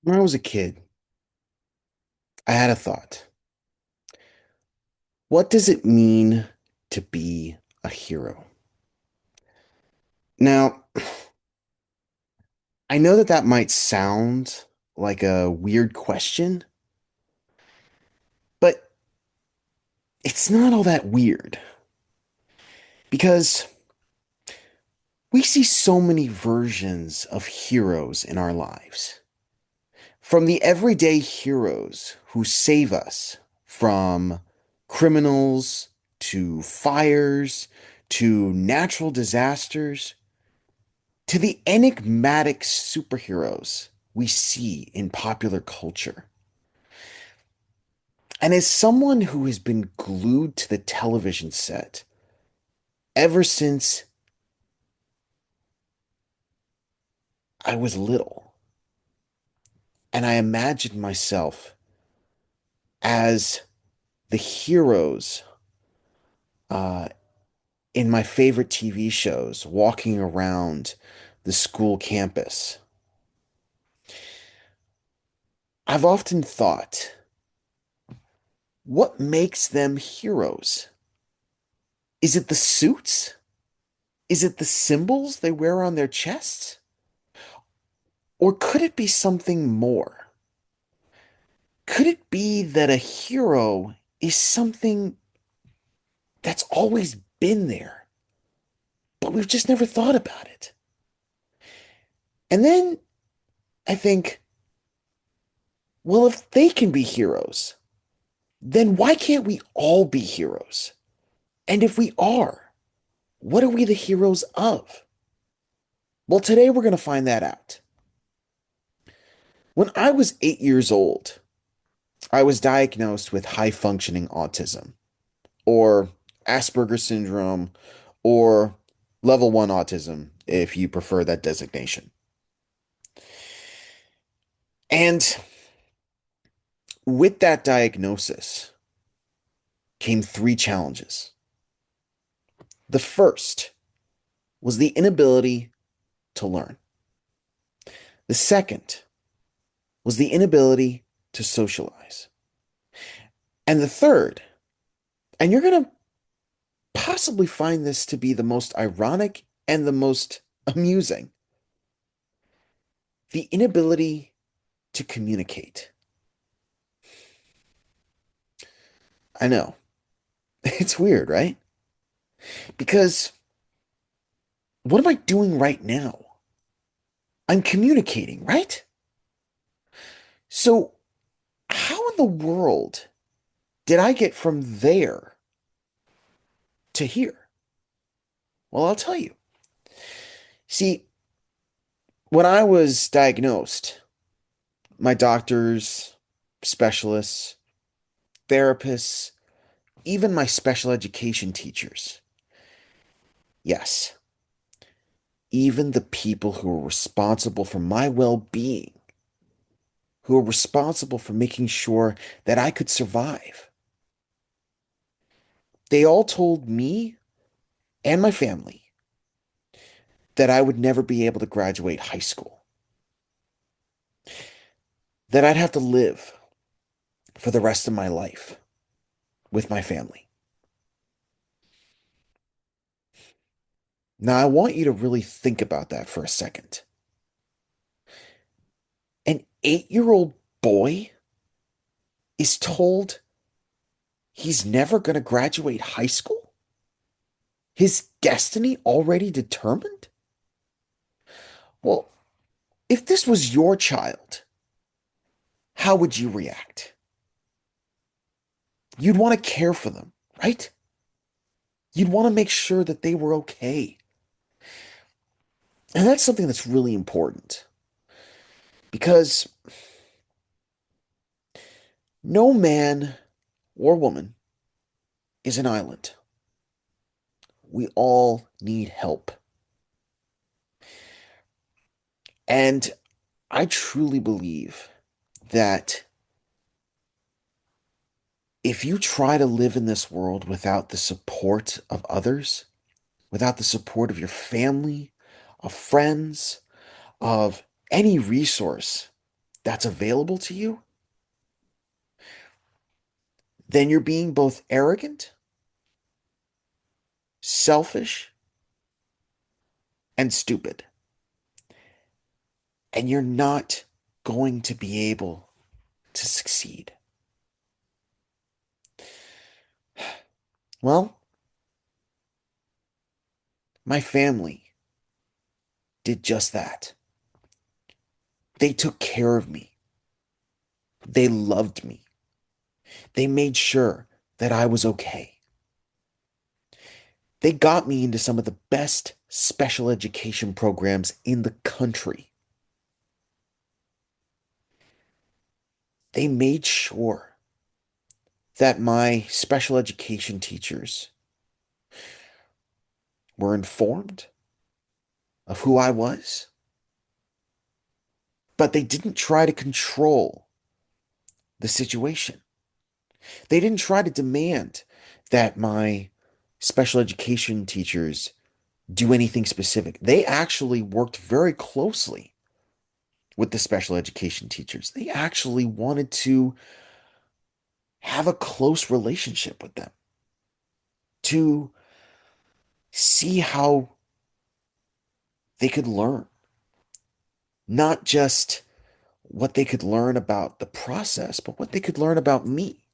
When I was a kid, I had a thought. What does it mean to be a hero? Now, I know that that might sound like a weird question, but it's not all that weird because we see so many versions of heroes in our lives. From the everyday heroes who save us from criminals to fires to natural disasters to the enigmatic superheroes we see in popular culture. And as someone who has been glued to the television set ever since I was little, and I imagined myself as the heroes uh, in my favorite TV shows walking around the school campus, I've often thought, what makes them heroes? Is it the suits? Is it the symbols they wear on their chests? Or could it be something more? Could it be that a hero is something that's always been there, but we've just never thought about it? And then I think, well, if they can be heroes, then why can't we all be heroes? And if we are, what are we the heroes of? Well, today we're going to find that out. When I was 8 years old, I was diagnosed with high functioning autism, or Asperger's syndrome, or level 1 autism, if you prefer that designation. And with that diagnosis came three challenges. The first was the inability to learn. The second was the inability to socialize. And the third, and you're going to possibly find this to be the most ironic and the most amusing, the inability to communicate. I know. It's weird, right? Because what am I doing right now? I'm communicating, right? So, how in the world did I get from there to here? Well, I'll tell you. See, when I was diagnosed, my doctors, specialists, therapists, even my special education teachers, yes, even the people who were responsible for my well being, who were responsible for making sure that I could survive, they all told me and my family that I would never be able to graduate high school, that I'd have to live for the rest of my life with my family. Now, I want you to really think about that for a second. An 8-year-old boy is told he's never going to graduate high school? His destiny already determined? Well, if this was your child, how would you react? You'd want to care for them, right? You'd want to make sure that they were okay. And that's something that's really important because no man or woman is an island. We all need help. And I truly believe that if you try to live in this world without the support of others, without the support of your family, of friends, of any resource that's available to you, then you're being both arrogant, selfish, and stupid. And you're not going to be able to succeed. Well, my family did just that. They took care of me. They loved me. They made sure that I was okay. They got me into some of the best special education programs in the country. They made sure that my special education teachers were informed of who I was, but they didn't try to control the situation. They didn't try to demand that my special education teachers do anything specific. They actually worked very closely with the special education teachers. They actually wanted to have a close relationship with them, to see how they could learn, not just what they could learn about the process, but what they could learn about me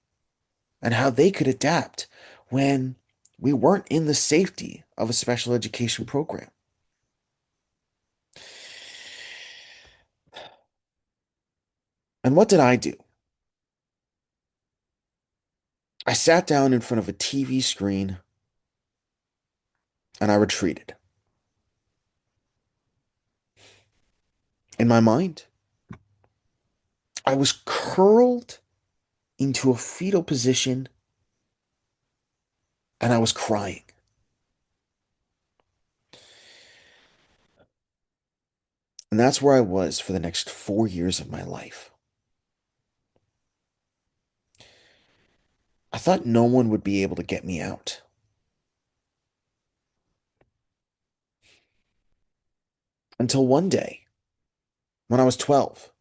and how they could adapt when we weren't in the safety of a special education program. And what did I do? I sat down in front of a TV screen and I retreated. In my mind, I was curled into a fetal position and I was crying. And that's where I was for the next 4 years of my life. I thought no one would be able to get me out. Until one day, when I was 12,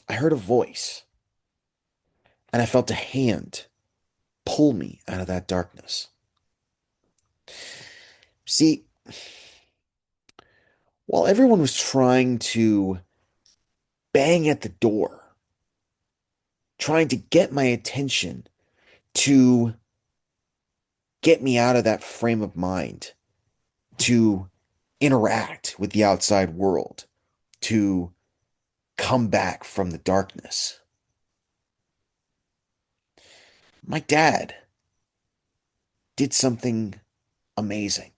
I heard a voice and I felt a hand pull me out of that darkness. See, while everyone was trying to bang at the door, trying to get my attention to get me out of that frame of mind, to interact with the outside world, to come back from the darkness, my dad did something amazing.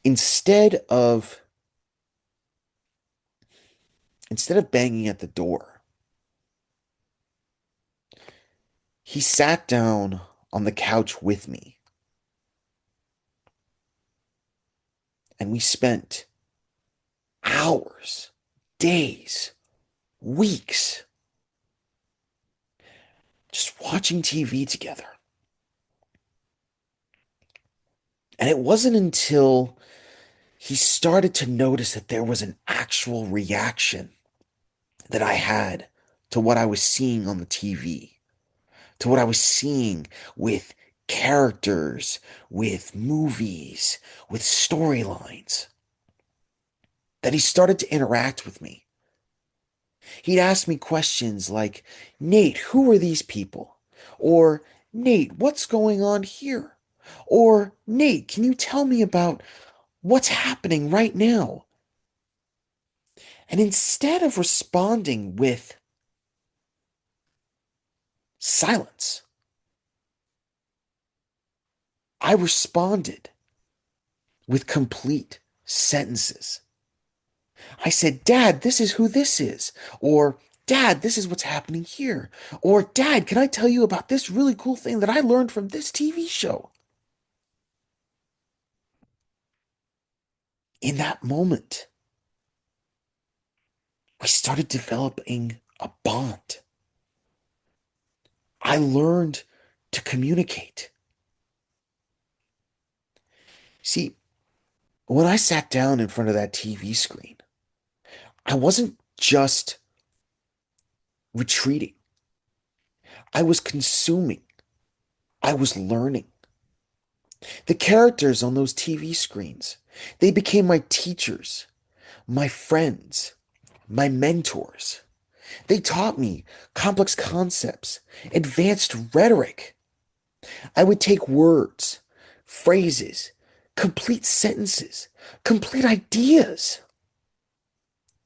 Instead of instead of banging at the door, he sat down on the couch with me and we spent hours, days, weeks just watching TV together. And it wasn't until he started to notice that there was an actual reaction that I had to what I was seeing on the TV, to what I was seeing with characters, with movies, with storylines, that he started to interact with me. He'd ask me questions like, Nate, who are these people? Or, Nate, what's going on here? Or, Nate, can you tell me about what's happening right now? And instead of responding with silence, I responded with complete sentences. I said, Dad, this is who this is. Or, Dad, this is what's happening here. Or, Dad, can I tell you about this really cool thing that I learned from this TV show? In that moment, we started developing a bond. I learned to communicate. See, when I sat down in front of that TV screen, I wasn't just retreating. I was consuming. I was learning. The characters on those TV screens, they became my teachers, my friends, my mentors. They taught me complex concepts, advanced rhetoric. I would take words, phrases, complete sentences, complete ideas,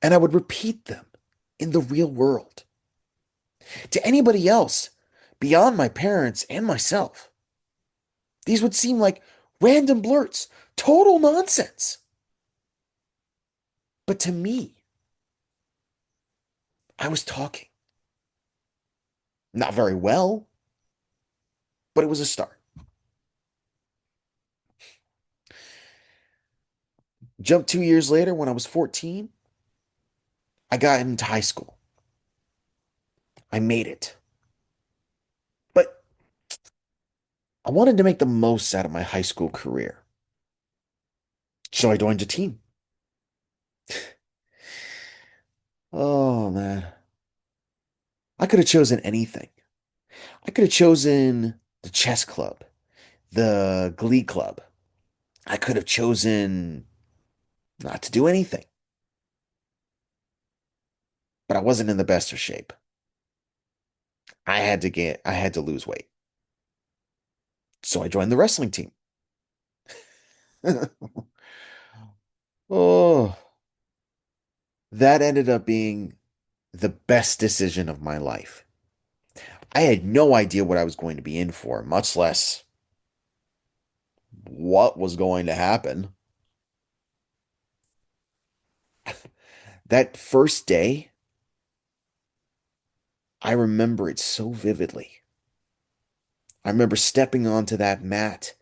and I would repeat them in the real world. To anybody else, beyond my parents and myself, these would seem like random blurts, total nonsense. But to me, I was talking. Not very well, but it was a start. Jump 2 years later, when I was 14, I got into high school. I made it. But I wanted to make the most out of my high school career. So I joined a team. Oh, man. I could have chosen anything. I could have chosen the chess club, the glee club. I could have chosen not to do anything, but I wasn't in the best of shape. I had to lose weight. So I joined the wrestling team. Oh, that ended up being the best decision of my life. I had no idea what I was going to be in for, much less what was going to happen. That first day, I remember it so vividly. I remember stepping onto that mat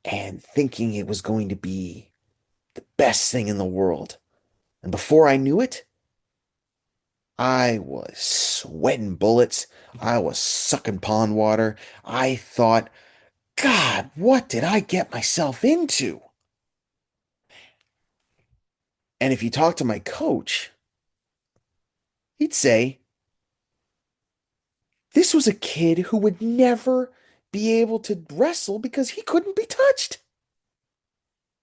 and thinking it was going to be the best thing in the world. And before I knew it, I was sweating bullets. I was sucking pond water. I thought, God, what did I get myself into? And if you talk to my coach, he'd say, this was a kid who would never be able to wrestle because he couldn't be touched.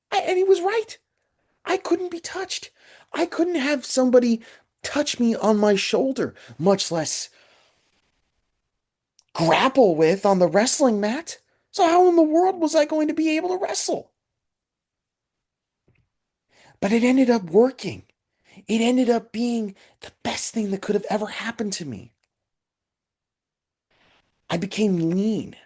And he was right. I couldn't be touched. I couldn't have somebody touch me on my shoulder, much less grapple with on the wrestling mat. So, how in the world was I going to be able to wrestle? But it ended up working. It ended up being the best thing that could have ever happened to me. I became lean.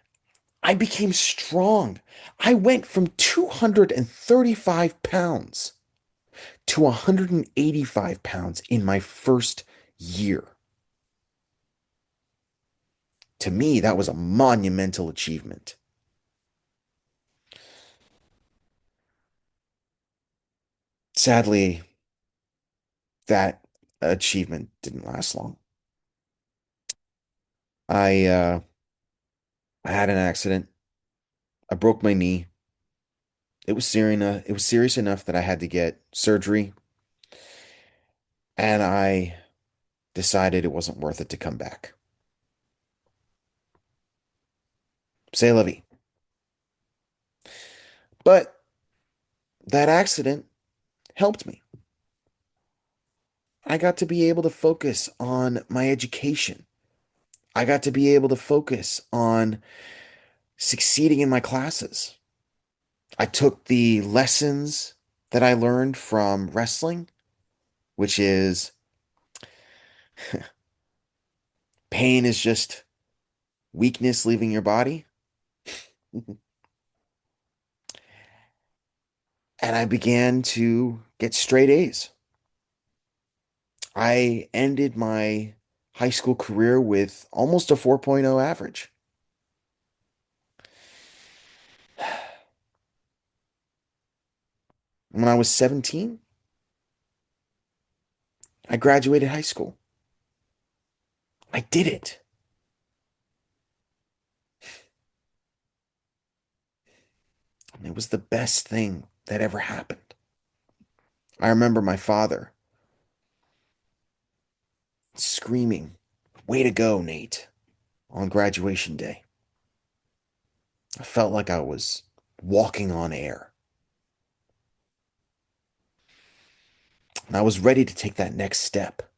I became strong. I went from 235 pounds to 185 pounds in my first year. To me, that was a monumental achievement. Sadly, that achievement didn't last long. I uh, I had an accident. I broke my knee. It was serious enough that I had to get surgery, and I decided it wasn't worth it to come back. C'est la vie. But that accident helped me. I got to be able to focus on my education. I got to be able to focus on succeeding in my classes. I took the lessons that I learned from wrestling, which is pain is just weakness leaving your body. And I began to get straight A's. I ended my high school career with almost a 4.0 average. When I was 17, I graduated high school. I did it. And it was the best thing that ever happened. I remember my father. screaming, "Way to go, Nate," on graduation day. I felt like I was walking on air. And I was ready to take that next step.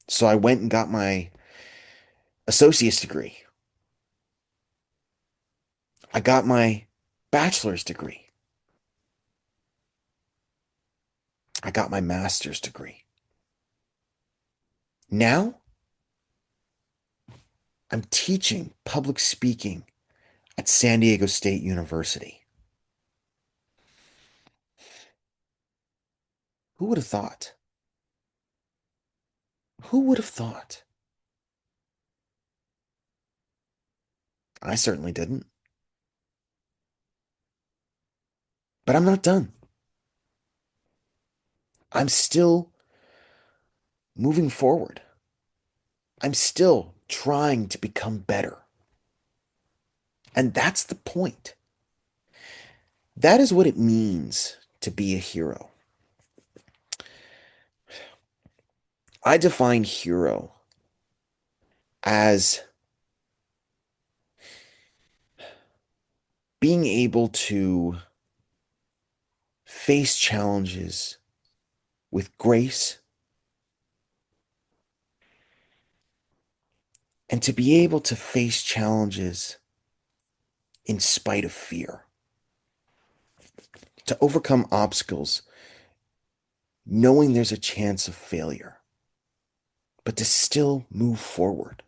So I went and got my associate's degree. I got my bachelor's degree. I got my master's degree. Now I'm teaching public speaking at San Diego State University. Who would have thought? Who would have thought? I certainly didn't. But I'm not done. I'm still moving forward. I'm still trying to become better. And that's the point. That is what it means to be a hero. I define hero as being able to face challenges with grace and to be able to face challenges in spite of fear, to overcome obstacles, knowing there's a chance of failure, but to still move forward.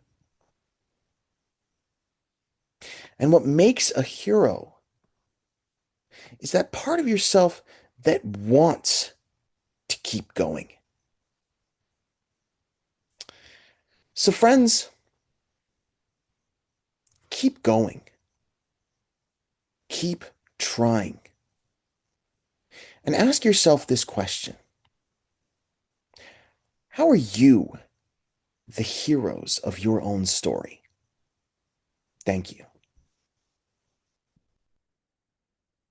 And what makes a hero is that part of yourself that wants to keep going. So, friends, keep going, keep trying, and ask yourself this question: how are you the heroes of your own story? Thank you.